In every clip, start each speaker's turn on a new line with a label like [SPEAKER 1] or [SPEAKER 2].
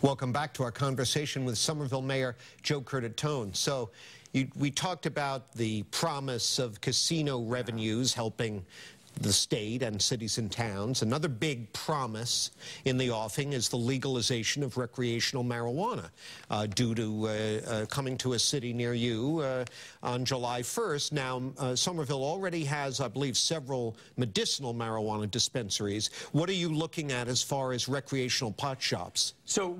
[SPEAKER 1] Welcome back to our conversation with Somerville Mayor Joe Curtatone. So we talked about the promise of casino revenues helping the state and cities and towns. Another big promise in the offing is the legalization of recreational marijuana due to coming to a city near you on July 1st. Now, Somerville already has, I believe, several medicinal marijuana dispensaries. What are you looking at as far as recreational pot shops?
[SPEAKER 2] So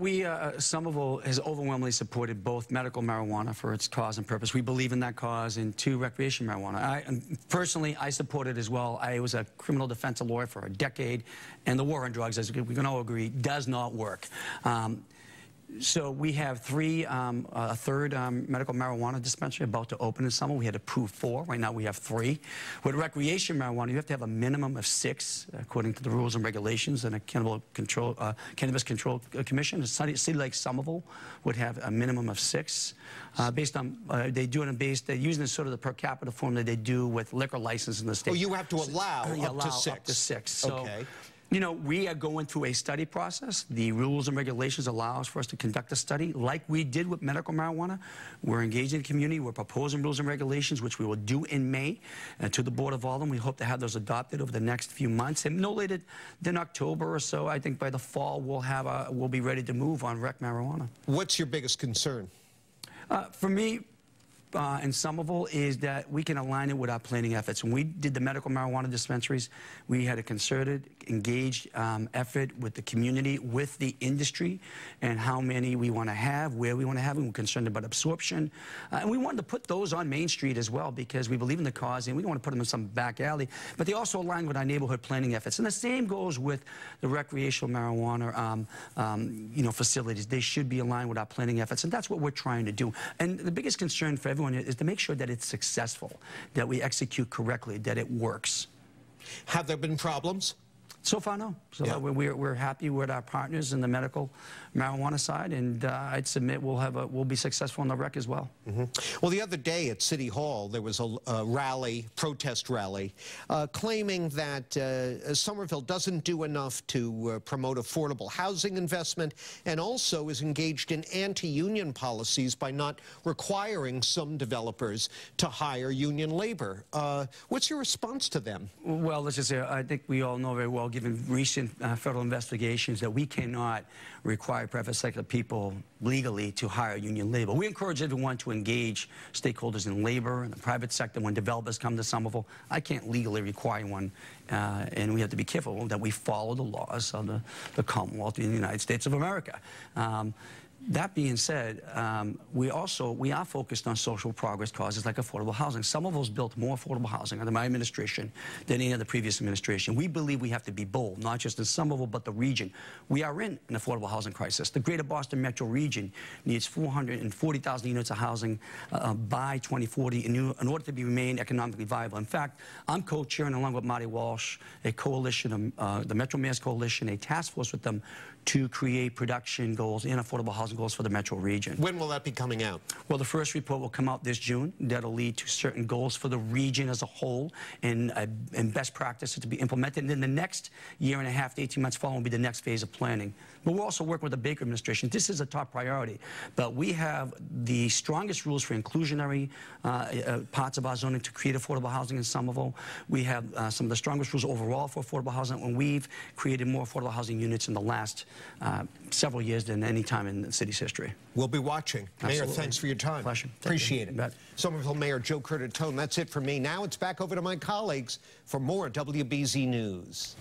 [SPEAKER 2] Somerville has overwhelmingly supported both medical marijuana for its cause and purpose. We believe in that cause, and recreational marijuana. Personally, I support it as well. I was a criminal defense lawyer for a decade, and the war on drugs, as we can all agree, does not work. So we have a third medical marijuana dispensary about to open in summer. We had approved 4. Right now we have 3. With recreational marijuana, you have to have a minimum of 6, according to the rules and regulations, and a Cannabis Control Commission. A city like Somerville would have a minimum of 6. Based on, they're using sort of the per capita form that they do with liquor license in the state.
[SPEAKER 1] Oh, you have to allow up to 6.
[SPEAKER 2] Up to 6. So,
[SPEAKER 1] okay.
[SPEAKER 2] You know, we are going through a study process. The rules and regulations allow us for us to conduct a study like we did with medical marijuana. We're engaging the community. We're proposing rules and regulations, which we will do in May to the Board of Aldermen. We hope to have those adopted over the next few months. And no later than October or so, I think by the fall, we'll be ready to move on rec marijuana. What's
[SPEAKER 1] your biggest concern?
[SPEAKER 2] For me, in Somerville, is that we can align it with our planning efforts. When we did the medical marijuana dispensaries, we had a concerted, engaged effort with the community, with the industry, and how many we want to have, where we want to have them. We're concerned about absorption. And we wanted to put those on Main Street as well because we believe in the cause, and we don't want to put them in some back alley. But they also align with our neighborhood planning efforts. And the same goes with the recreational marijuana facilities. They should be aligned with our planning efforts, and that's what we're trying to do. And the biggest concern for everyone is to make sure that it's successful, that we execute correctly, that it works.
[SPEAKER 1] Have there been problems?
[SPEAKER 2] So far, no. So yeah. We're happy with our partners in the medical marijuana side, and I'd submit we'll be successful in the rec as well.
[SPEAKER 1] Mm-hmm. Well, the other day at City Hall, there was a rally, protest rally, claiming that Somerville doesn't do enough to promote affordable housing investment, and also is engaged in anti-union policies by not requiring some developers to hire union labor. What's your response to them?
[SPEAKER 2] Well, let's just say, I think we all know very well, given recent federal investigations, that we cannot require private sector people legally to hire union labor. We encourage everyone to engage stakeholders in labor and the private sector when developers come to Somerville. I can't legally require one, and we have to be careful that we follow the laws of the Commonwealth in the United States of America. That being said, we are focused on social progress causes like affordable housing. Somerville's built more affordable housing under my administration than any other previous administration. We believe we have to be bold, not just in Somerville, but the region. We are in an affordable housing crisis. The greater Boston metro region needs 440,000 units of housing by 2040 in order to remain economically viable. In fact, I'm co-chairing, along with Marty Walsh, a coalition, the Metro Mayors Coalition, a task force with them to create production goals and affordable housing goals for the metro region.
[SPEAKER 1] When will that be coming out?
[SPEAKER 2] Well, the first report will come out this June. That'll lead to certain goals for the region as a whole and best practices to be implemented. And then the next year and a half to 18 months following will be the next phase of planning. But we're also working with the Baker administration. This is a top priority. But we have the strongest rules for inclusionary parts of our zoning to create affordable housing in Somerville. We have some of the strongest rules overall for affordable housing, and we've created more affordable housing units in the last several years than any time in the city's history.
[SPEAKER 1] We'll be watching.
[SPEAKER 2] Absolutely.
[SPEAKER 1] Mayor, thanks for your time.
[SPEAKER 2] Pleasure.
[SPEAKER 1] Appreciate it. Somerville Mayor Joe Curtatone, that's it for me. Now it's back over to my colleagues for more WBZ News.